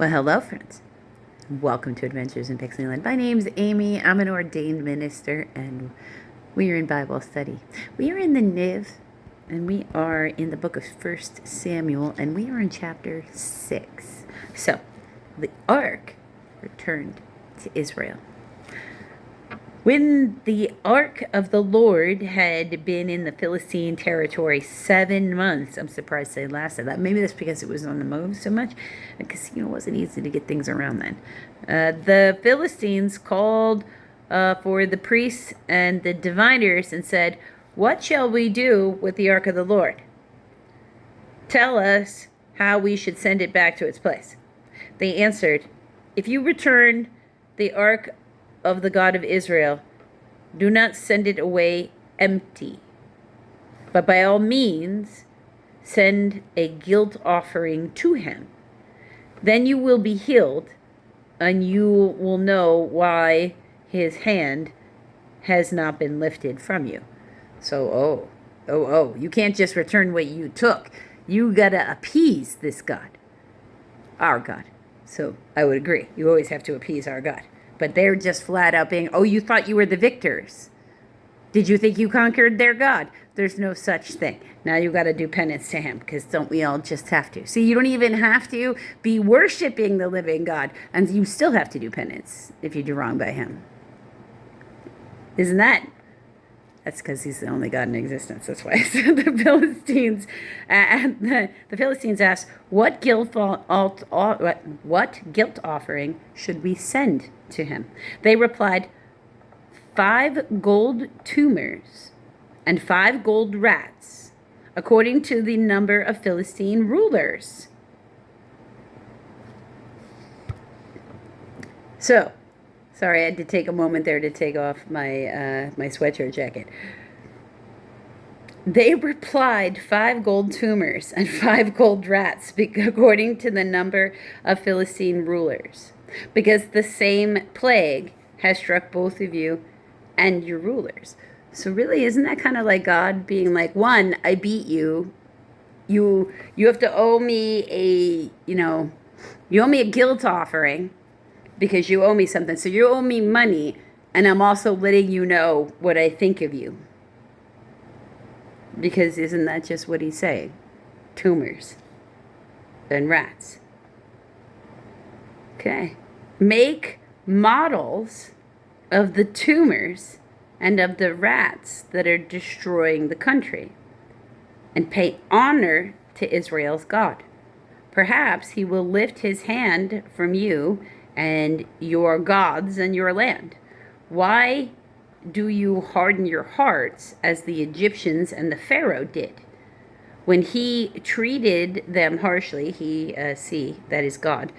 Well, hello, friends. Welcome to Adventures in Pixieland. My name's Amy. I'm an ordained minister, and we are in Bible study. We are in the NIV, and we are in the book of 1 Samuel, and we are in chapter 6. So, the ark returned to Israel. When the ark of the Lord had been in the Philistine territory 7 months, I'm surprised they lasted that. Maybe that's because it was on the move so much, because it wasn't easy to get things around then. The Philistines called for the priests and the diviners and said, "What shall we do with the ark of the Lord? Tell us how we should send it back to its place." They answered, "If you return the ark of the God of Israel, do not send it away empty, but by all means send a guilt offering to him. Then you will be healed, and you will know why his hand has not been lifted from you." So, you can't just return what you took. You gotta appease this God, our God. So I would agree. You always have to appease our God. But they're just flat out being, "Oh, you thought you were the victors. Did you think you conquered their God? There's no such thing. Now you got to do penance to him, because don't we all just have to?" See, you don't even have to be worshiping the living God, and you still have to do penance if you do wrong by him. Isn't that? That's because he's the only God in existence. That's why. So the Philistines asked, what guilt offering should we send to him? They replied, 5 gold tumors and 5 gold rats, according to the number of Philistine rulers. So, sorry, I had to take a moment there to take off my my sweatshirt jacket. They replied, 5 gold tumors and 5 gold rats, according to the number of Philistine rulers, because the same plague has struck both of you and your rulers. So really, isn't that kind of like God being like, one, I beat you. You have to owe me you owe me a guilt offering, because you owe me something. So you owe me money, and I'm also letting you know what I think of you. Because isn't that just what he's saying? Tumors and rats. Okay. Make models of the tumors and of the rats that are destroying the country, and pay honor to Israel's God. Perhaps he will lift his hand from you and your gods and your land. Why do you harden your hearts as the Egyptians and the Pharaoh did? When he treated them harshly, that is God,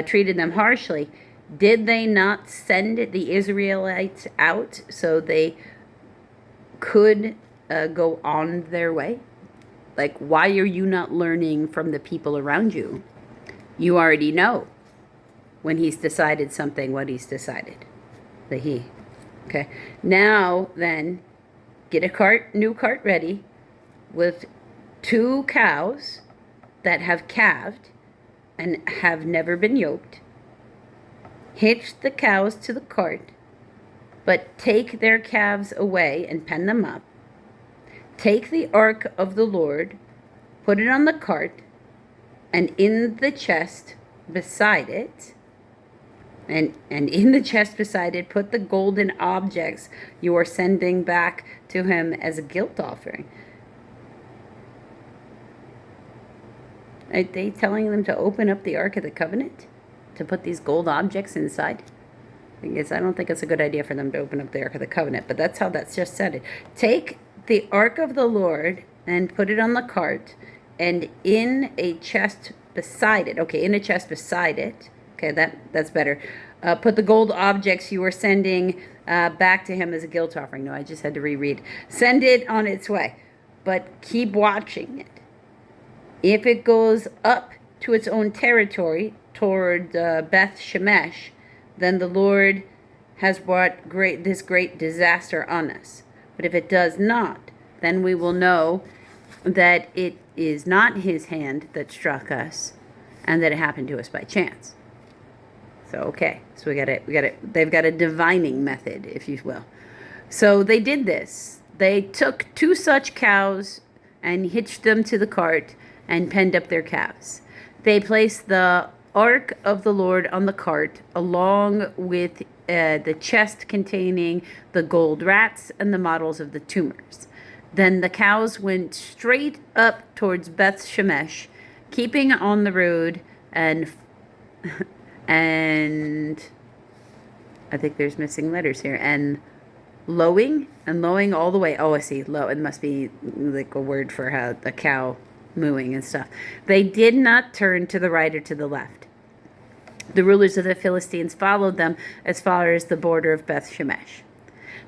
treated them harshly, did they not send the Israelites out so they could go on their way? Like, why are you not learning from the people around you? You already know when he's decided something, what he's decided. Okay. Now then, get a new cart ready with 2 cows that have calved and have never been yoked. Hitch the cows to the cart, but take their calves away and pen them up. Take the ark of the Lord, put it on the cart, and in the chest beside it, and in the chest beside it, put the golden objects you are sending back to him as a guilt offering. Are they telling them to open up the Ark of the Covenant to put these gold objects inside? Because I don't think it's a good idea for them to open up the Ark of the Covenant, but that's how that's just said it. Take the Ark of the Lord and put it on the cart, and in a chest beside it. Okay, in a chest beside it. Okay, that's better. Put the gold objects you are sending back to him as a guilt offering. No, I just had to reread. Send it on its way, but keep watching it. If it goes up to its own territory toward Beth Shemesh, then the Lord has brought this great disaster on us. But if it does not, then we will know that it is not his hand that struck us, and that it happened to us by chance. So, okay. So they've got a divining method, if you will. So they did this. They took 2 such cows and hitched them to the cart and penned up their calves. They placed the ark of the Lord on the cart, along with the chest containing the gold rats and the models of the tumors. Then the cows went straight up towards Beth Shemesh, keeping on the road and and I think there's missing letters here, and lowing all the way. Oh, I see. Low. It must be like a word for how a cow mooing and stuff. They did not turn to the right or to the left. The rulers of the Philistines followed them as far as the border of Beth Shemesh.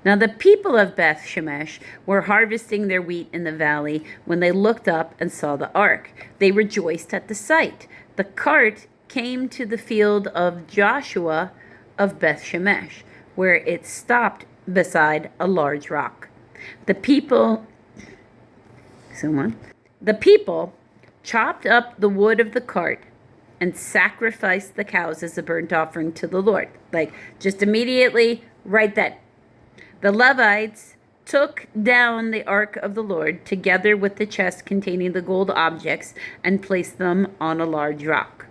Now the people of Beth Shemesh were harvesting their wheat in the valley when they looked up and saw the ark. They rejoiced at the sight. The cart came to the field of Joshua of Beth Shemesh, where it stopped beside a large rock. The people chopped up the wood of the cart and sacrificed the cows as a burnt offering to the Lord. Like, just immediately, right then. The Levites took down the ark of the Lord together with the chest containing the gold objects and placed them on a large rock.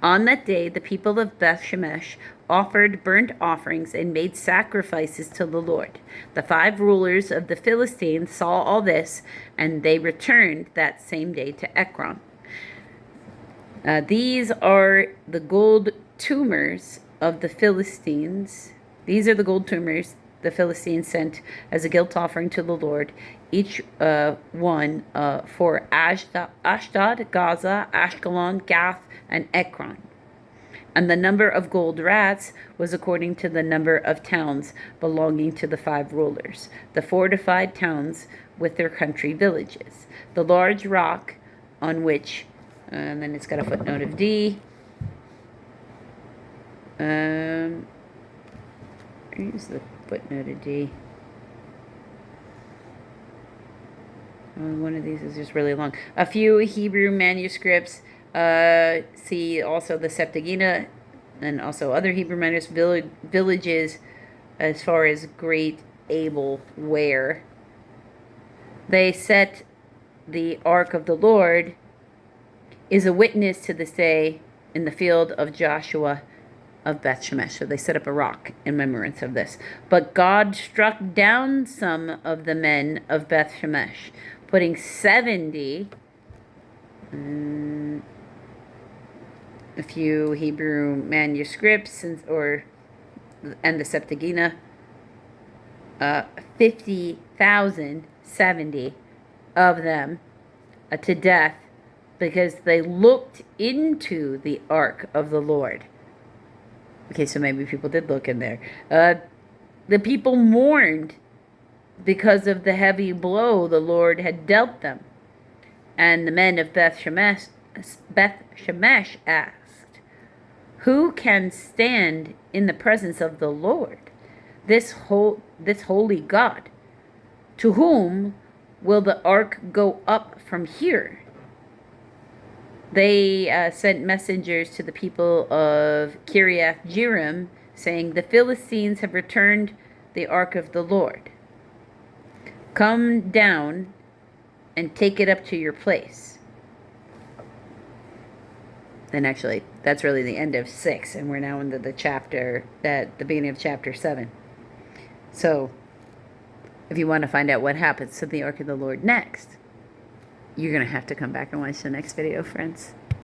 On that day, the people of Beth Shemesh offered burnt offerings and made sacrifices to the Lord. The 5 rulers of the Philistines saw all this, and they returned that same day to Ekron. These are the gold tumors of the Philistines. These are the gold tumors the Philistines sent as a guilt offering to the Lord, each one for Ashdod, Gaza, Ashkelon, Gath, and Ekron. And the number of gold rats was according to the number of towns belonging to the 5 rulers, the fortified towns with their country villages. The large rock on which, and then it's got a footnote of D. Here's the footnote of D. One of these is just really long. A few Hebrew manuscripts see also the Septuagint and also other Hebrew manuscripts, villages as far as Great Abel where. They set the ark of the Lord is a witness to this day in the field of Joshua of Beth Shemesh. So they set up a rock in remembrance of this. But God struck down some of the men of Beth Shemesh, putting 70, a few Hebrew manuscripts and the Septuagint, 50,070 of them to death because they looked into the ark of the Lord. Okay, so maybe people did look in there. The people mourned because of the heavy blow the Lord had dealt them. And the men of Beth Shemesh asked, "Who can stand in the presence of the Lord, this holy God? To whom will the ark go up from here?" They sent messengers to the people of Kiriath Jearim, saying, "The Philistines have returned the ark of the Lord. Come down and take it up to your place." And actually, that's really the end of 6, and we're now into the chapter, at the beginning of chapter 7. So, if you want to find out what happens to the ark of the Lord next, you're going to have to come back and watch the next video, friends.